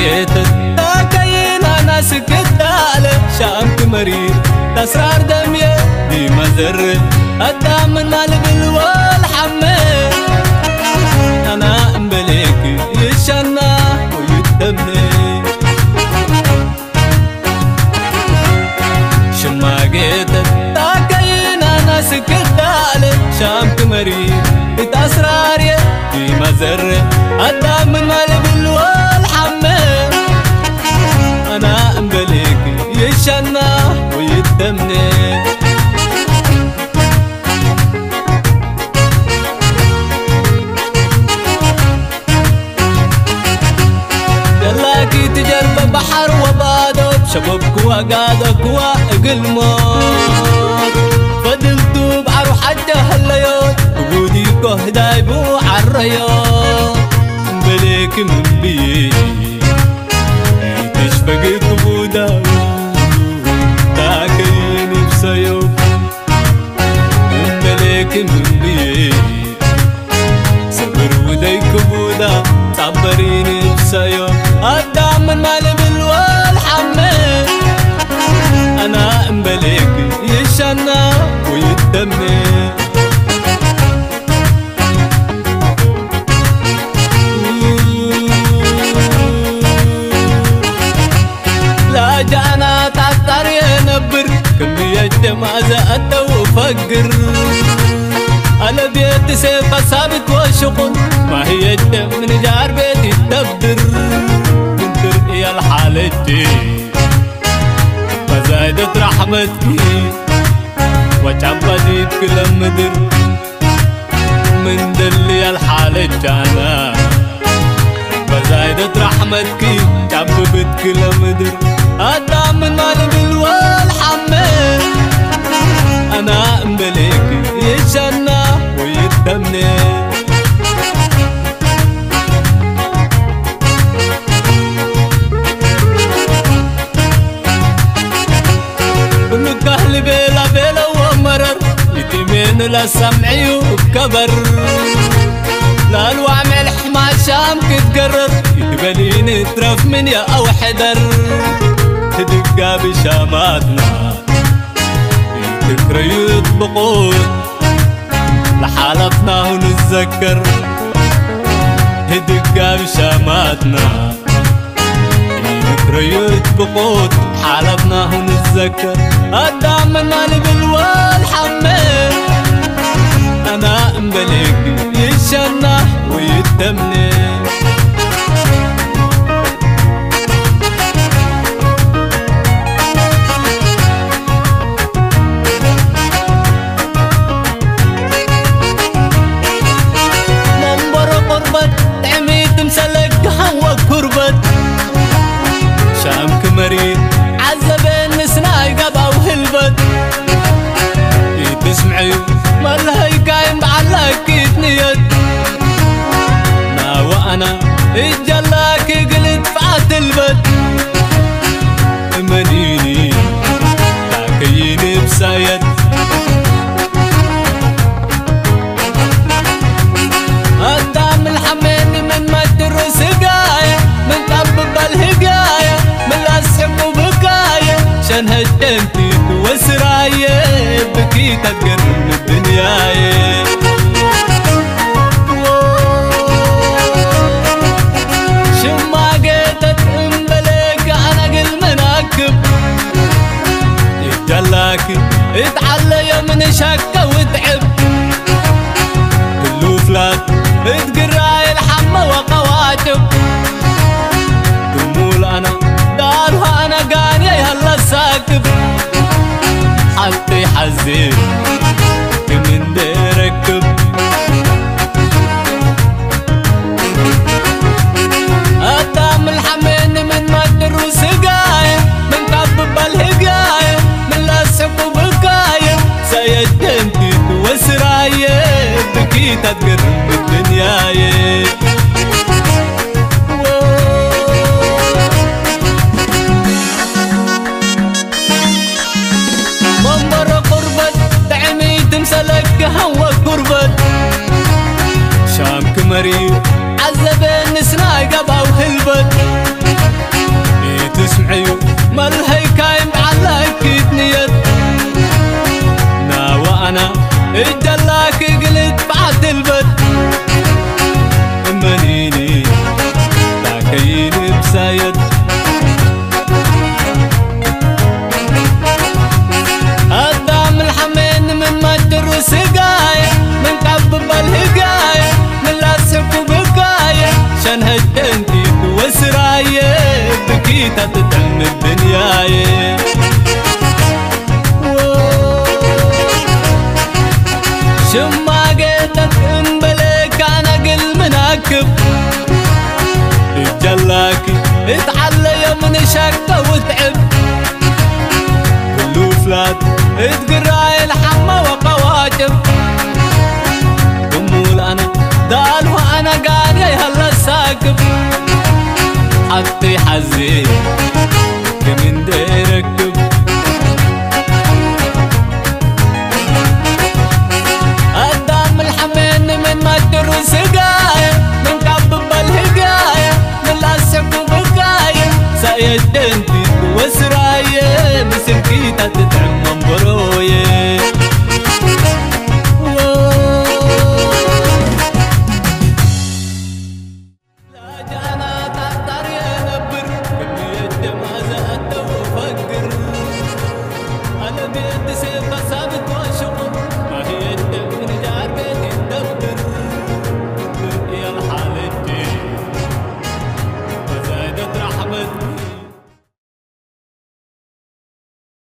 شماجيتك تاكينا ناسك الدالة شامك مرير تسرار دمية دي مزر قدام من مالب والحمي أنا أمبليك يشنا ويتمني شماجيتك تاكينا ناسك الدالة شامك مرير بتسرار دي مزر قدام من مالب والحمي أنا أمبليك يشنا ويتمني دلاكي تجرب بحر وبادو بشبابك وقادك واقل موت فضلتو بعرو حجة هالليوت وجودي كهداي بو عالريوت أمبليك من بيجي تشبقك بودا تاكيني بسيوب أمبليك من بيجي صبر وديك بودا تعبريني بسيوب قدام من مالب والحمي أنا أمبليك يشنا ويتدمي لا جانا تعطر ينبر كمية ما زقت وفقر على بيت سيف ثابت وشغل ما هي من جار بيتي تبدر كنت يا الحالتي فزايدت رحمتي وجبدت كل مدر من دلي الحالتي انا فزايدت رحمتك جببت كل مدر قدام من مالب والحمي أنا أمبليك يشنا ويتدمني كلك أهل بيلا بيلا ومرر يتمين لسمعي وكبر لا الوعم الحما شامك تقرر يتبليني ترف من يا أو حدر تدقى بشاماتنا تكري يطبقون لحالتنا ونتذكر تدقى بشاماتنا تكري يطبقون حالتنا ونتذكر قدام من مالب والحمي أنا أمبليك يشنا ويتدمني منبر قربت تعميد مسلك هوا كربت شامك مريض عذبين نسناي قبا وهلبت تسمعي مالهي كاين بعلاك يتنيت نا وانا اجلاك قلت فعات البت منيني تاكيني بسايد قدام الحميني من مدر سقاية من طبب الهقاية من الاسحب وبكاية شان هجنتي وسراية بكي تقرب الدنياية شماقيتك أمبليك أنا قل مناكب يتجلاكي اتعلي من شكة وتعب كله فلات اتقراي الحمى وقواتب تمول أنا دارها أنا قانية يهلا ساكب حتى حزين من ديركب قدام الحميني من مدر وسقاية من طبب الهقاية من لسحب وبكاية سيدنتي وسراية بكي تقرب الدنياية منبر قربت تعميد مسلك هوا كربت شامك مريض عذبين نسناي قبا وهلبت تسمعيو مالهي كايم على كيد نيت نا وأنا إجلاك قلت بعد البد منيني تاكيني بسايد قدام الحمين من مجر سقاية من قبب الهقاية من لاسك وبقاية شان هجنتي وسراية بكيتا تتم الدنياية شماقيتك انبليك انا قل مناكب اتجلاكي اتعلى يوم شكة وتعب كله فلات اتقراي الحمى وقواجب قمول انا دال وانا قاري هلا ساكب حطي حزي